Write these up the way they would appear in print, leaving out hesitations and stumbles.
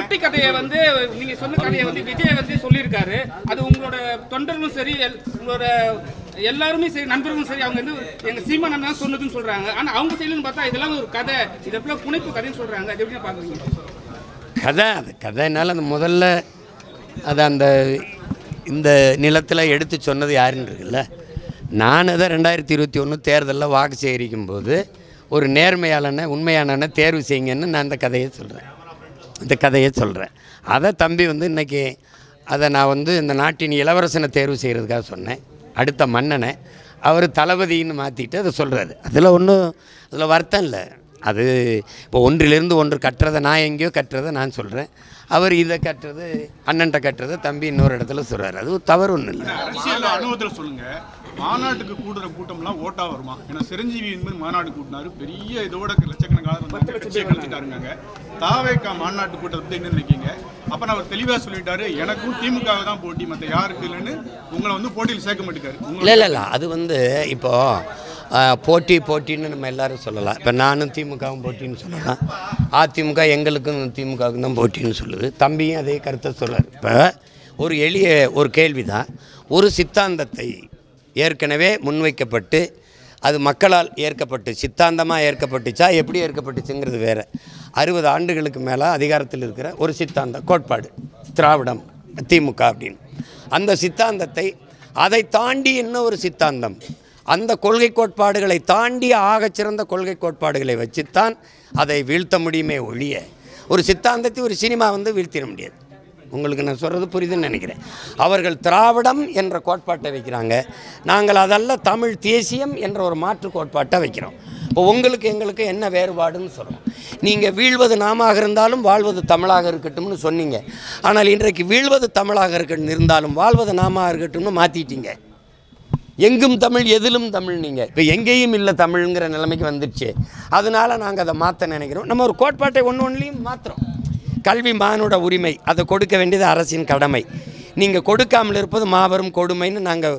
பட்டி கதையை வந்து நீங்க சொன்ன கதையை வந்து விஜய் வந்து சொல்லியிருக்காரு. அது உங்களோட தொண்டர்களும் சரி, உங்களோட எல்லாருமே சரி, நண்பர்களும் சரி, அவங்க வந்து எங்க சீமான் அண்ணா சொன்னதுன்னு சொல்றாங்க. ஆனா அவங்க சைடுன்னு பார்த்தா இதெல்லாம் ஒரு கதை, இதை போல புனைப்பு கதைன்னு சொல்றாங்க. அது எப்படி பாக்குறீங்க? கதை அது கதைனால அந்த முதல்ல அதை அந்த இந்த நிலத்தில் எடுத்து சொன்னது யாருன்னு இருக்குல்ல. நான் அதை 2021 தேர்தலில் வாக்கு சேகரிக்கும் போது ஒரு நேர்மையாளனை உண்மையானனை தேர்வு செய்யுங்கன்னு நான் அந்த கதையை சொல்கிறேன். அதை தம்பி வந்து இன்றைக்கி அதை நான் வந்து இந்த நாட்டின் இளவரசனை தேர்வு செய்கிறதுக்காக சொன்னேன். அடுத்த மன்னனை அவர் தளபதின்னு மாற்றிட்டு அதை சொல்கிறாரு. அதில் வருத்தம் இல்லை. அது இப்போ ஒன்றிலிருந்து ஒன்று கட்டுறதை நான் எங்கேயோ கட்டுறதை நான் சொல்கிறேன். அவர் இதை கட்டுறது அண்ணன்ட்ட கட்டுறதை தம்பி இன்னொரு இடத்துல சொல்கிறார். அது தவறு ஒன்றும் இல்லை. அரசியல் அனுபவத்தில் சொல்லுங்கள், மாநாட்டுக்கு கூடுற கூட்டம்லாம் ஓட்டாக வருமா? ஏன்னா சிரஞ்சீவி என்பது மாநாடு கூட்டினாரு, பெரிய இதோட லட்சக்கணக்கான கட்சியை கழிச்சிட்டாருங்க. தாவேக்கா மாநாட்டு கூட்டத்தை என்ன நினைக்கிங்க? அப்போ நான் அவர் தெளிவாக சொல்லிட்டாரு, எனக்கும் திமுக தான் போட்டி, மற்ற யாருக்கு இல்லைன்னு உங்களை வந்து போட்டியில் சேர்க்க மாட்டேக்காரு. இல்லை அது வந்து இப்போது போட்டின்னு நம்ம எல்லோரும் சொல்லலாம். இப்போ நானும் திமுகவும் போட்டின்னு சொல்லலாம். அதிமுக எங்களுக்கும் திமுகவுக்கும் தான் போட்டின்னு சொல்லுது. தம்பியும் அதே கருத்தை சொல்கிறார். இப்போ ஒரு எளிய ஒரு கேள்வி தான். ஒரு சித்தாந்தத்தை ஏற்கனவே முன்வைக்கப்பட்டு அது மக்களால் ஏற்கப்பட்டு சித்தாந்தமாக ஏற்கப்பட்டுச்சா எப்படி ஏற்கப்பட்டுச்சுங்கிறது வேறு. 60 ஆண்டுகளுக்கு மேலே அதிகாரத்தில் இருக்கிற ஒரு சித்தாந்த கோட்பாடு திராவிடம் திமுக அப்படின்னு. அந்த சித்தாந்தத்தை அதை தாண்டி இன்னும் ஒரு சித்தாந்தம், அந்த கொள்கை கோட்பாடுகளை தாண்டி ஆகச்சிறந்த கொள்கை கோட்பாடுகளை வச்சுத்தான் அதை வீழ்த்த முடியுமே ஒழிய ஒரு சித்தாந்தத்தை ஒரு சினிமா வந்து வீழ்த்திட முடியாது. உங்களுக்கு நான் சொல்கிறது புரியுதுன்னு நினைக்கிறேன். அவர்கள் திராவிடம் என்ற கோட்பாட்டை வைக்கிறாங்க, நாங்கள் அதெல்லாம் தமிழ் தேசியம் என்ற ஒரு மாற்று கோட்பாட்டை வைக்கிறோம். இப்போ உங்களுக்கு எங்களுக்கு என்ன வேறுபாடுன்னு சொல்கிறோம். நீங்கள் வீழ்வது நாமாக இருந்தாலும் வாழ்வது தமிழாக இருக்கட்டும்னு சொன்னீங்க. ஆனால் இன்றைக்கு வீழ்வது தமிழாக இருக்கட்டும் இருந்தாலும் வாழ்வது நாமாக இருக்கட்டும்னு மாற்றிட்டீங்க. எங்கும் தமிழ் எதிலும் தமிழ். நீங்கள் இப்போ எங்கேயும் இல்லை தமிழ்ங்கிற நிலைமைக்கு வந்துடுச்சு. அதனால் நாங்கள் அதை மாற்ற நினைக்கிறோம். நம்ம ஒரு கோட்பாட்டை ஒன்றுலையும் மாற்றுறோம். கல்வி மானுட உரிமை, அதை கொடுக்க வேண்டியது அரசின் கடமை. நீங்கள் கொடுக்காமல் இருப்பது மாபெரும் கொடுமைன்னு நாங்கள்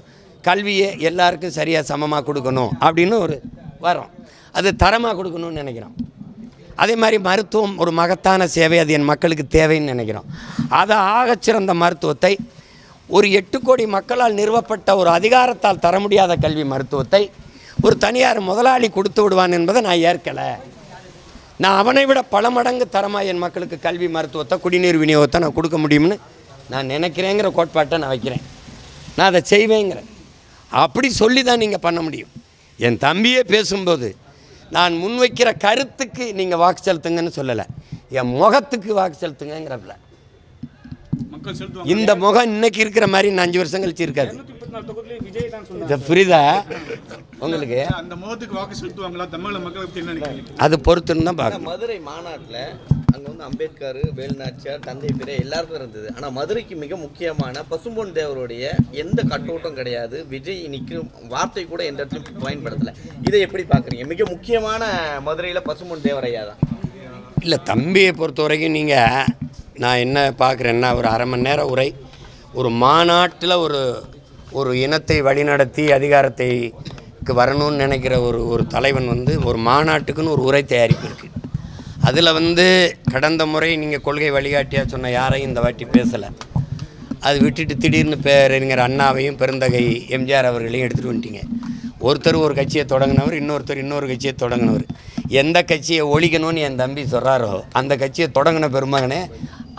கல்வியை எல்லாருக்கும் சரியாக சமமாக கொடுக்கணும் அப்படின்னு ஒரு வரோம். அது தரமாக கொடுக்கணும்னு நினைக்கிறோம். அதே மாதிரி மருத்துவம் ஒரு மகத்தான சேவை, அது என் மக்களுக்கு தேவைன்னு நினைக்கிறோம். அதை ஆகச்சிறந்த மருத்துவத்தை ஒரு 8 கோடி மக்களால் நிறுவப்பட்ட ஒரு அதிகாரத்தால் தர முடியாத கல்வி மருத்துவத்தை ஒரு தனியார் முதலாளி கொடுத்து விடுவான் என்பதை நான் ஏற்கலை. நான் அவனை விட பல மடங்கு தரமாக என் மக்களுக்கு கல்வி மருத்துவத்தை குடிநீர் விநியோகத்தை நான் கொடுக்க முடியும்னு நான் நினைக்கிறேங்கிற கோட்பாட்டை நான் வைக்கிறேன். நான் அதை செய்வேங்கிறேன். அப்படி சொல்லி தான் நீங்கள் பண்ண முடியும். என் தம்பியே பேசும்போது நான் முன்வைக்கிற கருத்துக்கு நீங்கள் வாக்கு செலுத்துங்கன்னு சொல்லலை, என் முகத்துக்கு வாக்கு செலுத்துங்கிறப்பல. இந்த முகம் இன்னைக்கு இருக்கிற மாதிரி இன்னும் 5 வருஷம் கழிச்சு இருக்காது. புரியுதா உங்களுக்கு? அந்த முகத்துக்கு வாக்கு செலுத்துவாங்களா தமிழக மக்கள்? அது பொறுத்துன்னு தான் பார்க்கணும். மதுரை மாநாட்டில் அங்கே வந்து அம்பேத்கர், வேலுநாச்சியார், தந்தை பிறை எல்லாருக்கும் இருந்தது. ஆனால் மதுரைக்கு மிக முக்கியமான பசும்பொன் தேவருடைய எந்த கட்டோட்டம் கிடையாது. விஜய் நிற்கும் வார்த்தை கூட எந்த இடத்துலையும் பயன்படுத்தலை. இதை எப்படி பார்க்குறீங்க? மிக முக்கியமான மதுரையில் பசும்பொன் தேவரையா தான். இல்லை, தம்பியை பொறுத்த வரைக்கும் நீங்கள் நான் என்ன பார்க்குறேன்னா, ஒரு அரை மணி நேரம் உரை ஒரு மாநாட்டில் ஒரு இனத்தை வழிநடத்தி அதிகாரத்தைக்கு வரணும்னு நினைக்கிற ஒரு தலைவன் வந்து ஒரு மாநாட்டுக்குன்னு ஒரு உரை தயாரிப்பு இருக்குது. அதில் வந்து கடந்த முறை நீங்கள் கொள்கை வழிகாட்டியாக சொன்ன யாரையும் இந்த வாட்டி பேசலை. அது விட்டுட்டு திடீர்னு பேரறிஞர் அண்ணாவையும் பெருந்தகை எம்ஜிஆர் அவர்களையும் எடுத்துகிட்டு வந்துட்டீங்க. ஒருத்தர் ஒரு கட்சியை தொடங்கினவர், இன்னொருத்தர் இன்னொரு கட்சியை தொடங்கினவர். எந்த கட்சியை ஒழிக்கணும்னு என் தம்பி சொல்கிறாரோ அந்த கட்சியை தொடங்கின பெருமகனே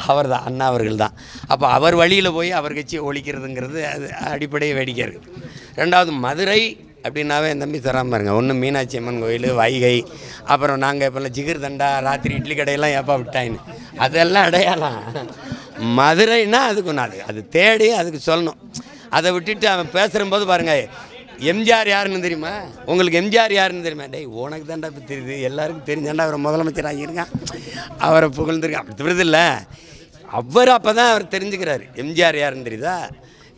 அவர் தான், அண்ணா அவர்கள் தான். அப்போ அவர் வழியில் போய் அவர் கட்சியை ஒழிக்கிறதுங்கிறது அது அடிப்படையை வேடிக்கை இருக்குது. ரெண்டாவது, மதுரை அப்படின்னாவே என் தம்பி தராமல் பாருங்க. ஒன்று மீனாட்சி அம்மன் கோயில், வைகை, அப்புறம் நாங்கள் இப்போல்லாம் ஜிகிர் தண்டா, ராத்திரி இட்லி கடையெல்லாம் ஏப்பா விட்டாயின்னு அதெல்லாம் அடையாளம். மதுரைன்னா அதுக்கு ஒன்று அது தேடி அதுக்கு சொல்லணும். அதை விட்டுட்டு அவன் பேசுகிறம்போது பாருங்கள், எம்ஜிஆர் யாருன்னு தெரியுமா உங்களுக்கு? எம்ஜிஆர் யாருன்னு தெரியுமா? டேய் உனக்கு தாண்டா இப்போ தெரியுது, எல்லாருக்கும் தெரிஞ்சாண்டா அவரை முதலமைச்சராக இருக்கான், அவரை புகழ்ந்துருக்கான். அப்படி தெரியுது இல்லை, அவர் அப்போ தான் அவர் தெரிஞ்சுக்கிறாரு எம்ஜிஆர் யாருன்னு தெரியுதா.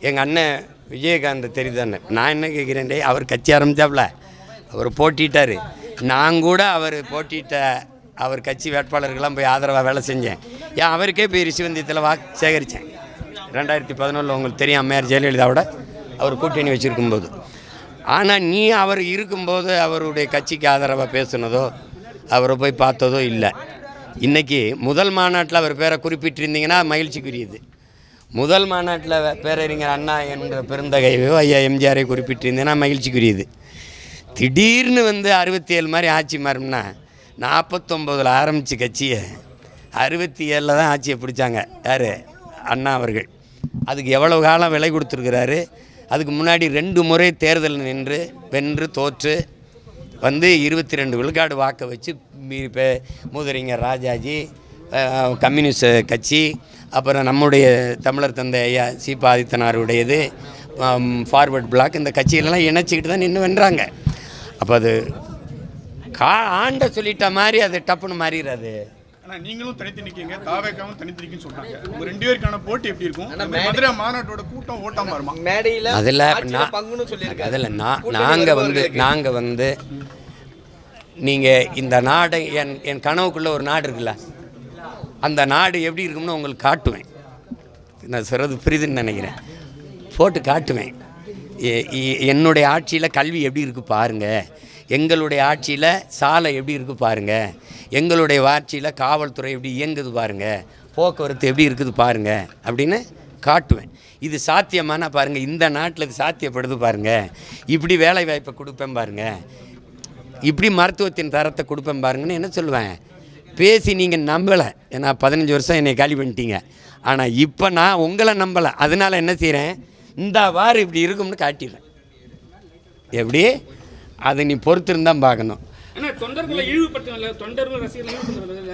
எங்கள் அண்ணன் விஜயகாந்த் தெரியுதாண்ணே. நான் என்ன கேட்குறேன், டே அவர் கட்சி ஆரம்பித்தாப்புல அவர் போட்டிட்டார். நான் கூட அவர் போட்டிட்ட அவர் கட்சி வேட்பாளர்கள்லாம் போய் ஆதரவாக வேலை செஞ்சேன். ஏன் அவருக்கே போய் ரிஷிவந்தியத்தில் வாக்கு சேகரித்தேன். 2011 உங்களுக்கு தெரியும், அம்மையார் ஜெயலலிதாவோட அவர் கூட்டணி வச்சுருக்கும்போது. ஆனால் நீ அவர் இருக்கும்போது அவருடைய கட்சிக்கு ஆதரவாக பேசுனதோ அவரை போய் பார்த்ததோ இல்லை. இன்றைக்கி முதல் மாநாட்டில் அவர் பேரை குறிப்பிட்டிருந்தீங்கன்னா மகிழ்ச்சிக்குரியது. முதல் மாநாட்டில் பேரறிஞர் அண்ணா என்ற பெருந்தகையோ ஐயா எம்ஜிஆரை குறிப்பிட்டிருந்தீங்கன்னா மகிழ்ச்சிக்குரியது. திடீர்னு வந்து 67 மாதிரி ஆட்சி மாறும்னா 49 ஆரம்பித்த கட்சியை 67 தான் ஆட்சியை பிடிச்சாங்க. யார்? அண்ணா அவர்கள். அதுக்கு எவ்வளவு காலம் விலை கொடுத்துருக்கிறாரு. அதுக்கு முன்னாடி 2 முறை தேர்தல் நின்று வென்று தோற்று வந்து 22 விழுக்காடு வாக்கை வச்சு மூதறிஞர் ராஜாஜி, கம்யூனிஸ்ட் கட்சி, அப்புறம் நம்முடைய தமிழர் தந்தை ஐயா சீபா ஆதித்தனாருடையது, ஃபார்வர்ட் பிளாக், இந்த கட்சிகளெல்லாம் இணைச்சிக்கிட்டு தான் நின்று வென்றாங்க. அப்போ அது ஆண்ட சொல்லிட்ட மாதிரி அது டப்புன்னு மாறிடாது. ஆனால் நீங்களும் தனித்து நிற்கீங்க, தாவேக்காவும் தனித்து நிற்குன்னு சொல்கிறாங்க. உங்கள் 2 பேருக்கான போட்டி எப்படி இருக்கும்? மதுரை மாநாட்டோட கூட்டம் ஓட்டாமல் வருமா? மேடையில் அதில் நாங்கள் வந்து நீங்கள் இந்த நாடை என் கனவுக்குள்ளே ஒரு நாடு இருக்குல்ல, அந்த நாடு எப்படி இருக்கும்னு உங்களுக்கு காட்டுவேன். நான் சொல்கிறது புரியுதுன்னு நினைக்கிறேன். போட்டு காட்டுவேன். என்னுடைய ஆட்சியில் கல்வி எப்படி இருக்குது பாருங்கள், எங்களுடைய ஆட்சியில் சாலை எப்படி இருக்குது பாருங்கள், எங்களுடைய ஆட்சியில் காவல்துறை எப்படி இயங்குது பாருங்கள், போக்குவரத்து எப்படி இருக்குது பாருங்கள் அப்படின்னு காட்டுவேன். இது சாத்தியமான பாருங்கள், இந்த நாட்டில் இது சாத்தியப்படுது பாருங்கள், இப்படி வேலை வாய்ப்பை கொடுப்பேன் பாருங்கள், இப்படி மருத்துவத்தின் தரத்தை கொடுப்பேன் பாருங்கன்னு என்ன சொல்லுவேன். பேசி நீங்கள் நம்பலை. ஏன்னா 15 வருஷம் என்னை காலி பண்ணிட்டீங்க. ஆனால் இப்போ நான் உங்களை நம்பலை. அதனால் என்ன செய்கிறேன், இந்த வாரம் இப்படி இருக்கும்னு காட்டிடுறேன். எப்படி அதை நீ பொறுத்திருந்தான் பார்க்கணும். ஆனால் தொண்டர்களை இழிவுபடுத்தின தொண்டர்கள் ரசிகர்கள் இழிவுபடுத்துறதுல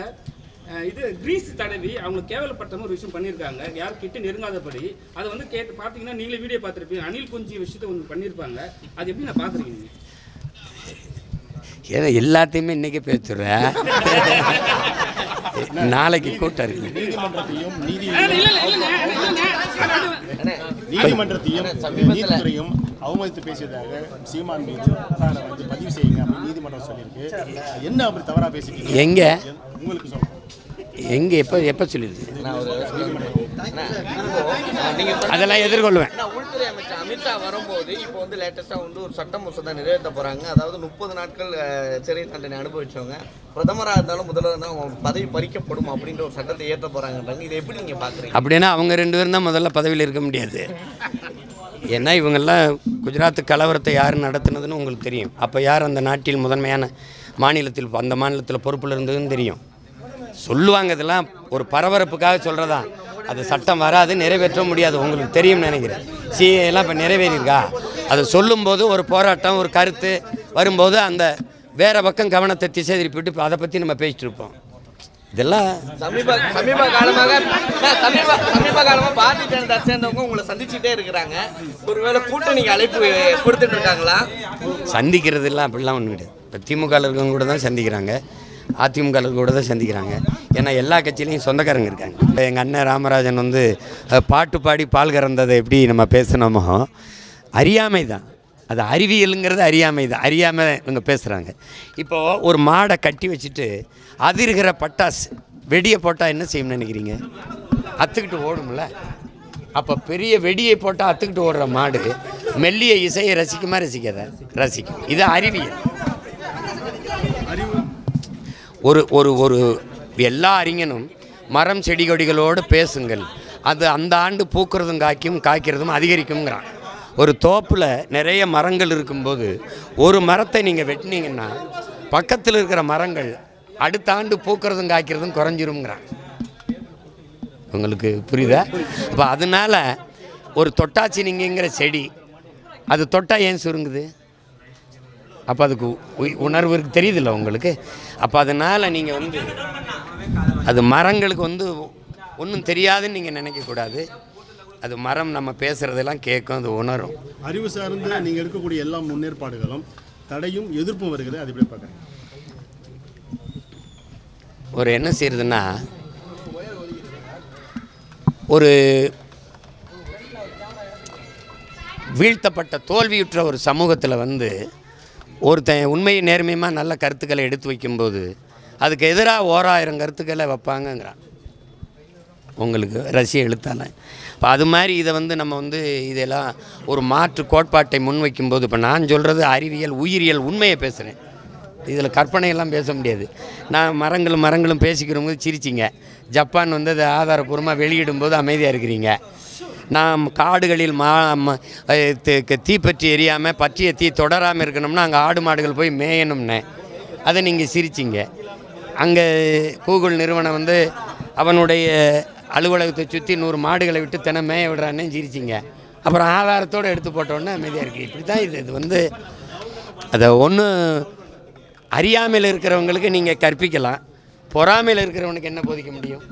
இது கிரீஸ் தடவி அவங்க கேவலப்பட்ட ஒரு விஷயம் பண்ணியிருக்காங்க. யாரும் கிட்ட நெருங்காதபடி அதை வந்து கேட்டு பார்த்தீங்கன்னா நீங்களே வீடியோ பார்த்துருப்பீங்க. அணில் குஞ்சு விஷயத்தை ஒன்று பண்ணியிருப்பாங்க. அது எப்படி நான் பார்க்குறீங்க? ஏன்னா எல்லாத்தையுமே இன்றைக்கி பேசுகிறேன், நாளைக்கு கூட்டம் இருக்கு. நீதிமன்றத்தையும் நீதித்துறையும் அவமதித்து பேசியதாக சீமான் மீது வந்து பதிவு செய்யுங்க அப்படின்னு நீதிமன்றம் சொல்லியிருக்கு. என்ன அப்படி தவறாக பேசிட்டீங்க? எங்கே உங்களுக்கு சொல்லுங்கள். எங்கே எப்போ சொல்லியிருக்கு? அதெல்லாம் எதிர்கொள்வேன். உள்துறை அமைச்சர் அமித்ஷா வரும்போது இப்போ வந்து லேட்டஸ்டாக வந்து ஒரு சட்ட மசோதா நிறைவேற்ற போகிறாங்க. அதாவது 30 நாட்கள் சிறை தண்டனை அனுபவிச்சவங்க பிரதமராக இருந்தாலும் முதல்வர் இருந்தாலும் பதவி பறிக்கப்படும் அப்படின்ற ஒரு சட்டத்தை ஏற்ற போகிறாங்கன்றாங்க. இதை எப்படி நீங்கள் பார்க்குறீங்க? அப்படின்னா அவங்க 2 பேரும் தான் முதல்ல பதவியில் இருக்க முடியாது. ஏன்னா இவங்கெல்லாம் குஜராத் கலவரத்தை யார் நடத்துனதுன்னு உங்களுக்கு தெரியும். அப்போ யார் அந்த நாட்டில் முதன்மையான மாநிலத்தில் அந்த மாநிலத்தில் பொறுப்பில் இருந்ததுன்னு தெரியும். சொல்லுவாங்க. இதெல்லாம் ஒரு பரபரப்புக்காக சொல்கிறதா. அது சட்டம் வராது, நிறைவேற்ற முடியாது, உங்களுக்கு தெரியும்னு நினைக்கிறேன். எல்லாம் இப்போ நிறைவேறியிருக்கா? அதை சொல்லும்போது ஒரு போராட்டம் ஒரு கருத்து வரும்போது அந்த வேறு பக்கம் கவனத்தை திசை திருப்பிட்டு அதை பற்றி நம்ம பேசிட்டு இருப்போம். இதெல்லாம் சமீப காலமாக பாரதிய ஜனதா சேர்ந்தவங்க உங்களை சந்திச்சுட்டே இருக்கிறாங்க. ஒருவேளை கூட்டணிக்கு அழைப்பு கொடுத்துட்டு இருக்காங்களா? சந்திக்கிறதுலாம் அப்படிலாம் ஒன்றும் கிடையாது. இப்போ திமுக இருக்கவங்க கூட தான் சந்திக்கிறாங்க, அதிமுக கூட தான் சந்திக்கிறாங்க. ஏன்னா எல்லா கட்சியிலையும் சொந்தக்காரங்க இருக்காங்க. எங்கள் அண்ணன் ராமராஜன் வந்து பாட்டு பாடி பால் கறந்ததை எப்படி நம்ம பேசினோமோ அறியாமை தான். அது அறிவியலுங்கிறது அறியாமை தான். அறியாமல் இவங்க பேசுகிறாங்க. இப்போது ஒரு மாடை கட்டி வச்சுட்டு அதிர்கிற பட்டாசு வெடியை போட்டால் என்ன செய்யணும்னு நினைக்கிறீங்க? அத்துக்கிட்டு ஓடும்ல. அப்போ பெரிய வெடியை போட்டால் அத்துக்கிட்டு ஓடுற மாடு மெல்லிய இசையை ரசிக்குமா ரசிக்காத? ரசிக்கும். இது அறிவியல். ஒரு ஒரு ஒரு எல்லா அறிஞனும் மரம் செடி கொடிகளோடு பேசுங்கள், அது அந்த ஆண்டு பூக்கிறதும் காய்க்கிறதும் அதிகரிக்குங்கிறான். ஒரு தோப்பில் நிறைய மரங்கள் இருக்கும்போது ஒரு மரத்தை நீங்கள் வெட்டினீங்கன்னா பக்கத்தில் இருக்கிற மரங்கள் அடுத்த ஆண்டு பூக்கிறதும் காய்க்கிறதும் குறைஞ்சிருங்கிறான். உங்களுக்கு புரியுதா? அப்போ அதனால் ஒரு தொட்டாச்சினிங்கிற செடி அது தொட்டால் ஏன் சுருங்குது? அப்போ அதுக்கு உணர்வு தெரியுதில்ல உங்களுக்கு. அப்போ அதனால் நீங்கள் வந்து அது மரங்களுக்கு வந்து ஒன்றும் தெரியாதுன்னு நீங்கள் நினைக்கக்கூடாது. அது மரம் நம்ம பேசுகிறதெல்லாம் கேட்கும், அது உணரும். அறிவு சார்ந்து நீங்கள் எடுக்கக்கூடிய எல்லா முன்னேற்பாடுகளும் தடையும் எதிர்ப்பும் வருகிறது. அது எப்படி பார்க்குறேன்? ஒரு என்ன செய்யறதுன்னா, ஒரு வீழ்த்தப்பட்ட தோல்வியுற்ற ஒரு சமூகத்தில் வந்து ஒருத்தன் உண்மையை நேர்மையாக நல்ல கருத்துக்களை எடுத்து வைக்கும்போது அதுக்கு எதிராக 1000 கருத்துக்களை வைப்பாங்கங்கிறான். உங்களுக்கு ரசிய எழுத்தால. இப்போ அது மாதிரி இதை வந்து நம்ம வந்து இதெல்லாம் ஒரு மாற்று கோட்பாட்டை முன்வைக்கும்போது, இப்போ நான் சொல்கிறது அறிவியல் உயிரியல் உண்மையை பேசுகிறேன். இதில் கற்பனையெல்லாம் பேச முடியாது. நான் மரங்களும் பேசிக்கிறவங்க சிரிச்சிங்க. ஜப்பான் வந்து அதை ஆதாரப்பூர்வமாக வெளியிடும்போது அமைதியாக இருக்கிறீங்க. நாம் காடுகளில் தீப்பற்றி எரியாமல் பற்றிய தீ தொடராமல் இருக்கணும்னா அங்கே ஆடு மாடுகள் போய் மேயணும்னே, அதை நீங்கள் சிரிச்சிங்க. அங்கே கூகுள் நிறுவனம் வந்து அவனுடைய அலுவலகத்தை சுற்றி 100 மாடுகளை விட்டு தினம் மேய விடுறானே சிரிச்சிங்க. அப்புறம் ஆதாரத்தோடு எடுத்து போட்டோன்னே அமைதியாக இருக்குது. இப்படி தான் இது வந்து அதை ஒன்றும் அறியாமையில் இருக்கிறவங்களுக்கு நீங்கள் கற்பிக்கலாம், பொறாமையில் இருக்கிறவனுக்கு என்ன போதிக்க முடியும்?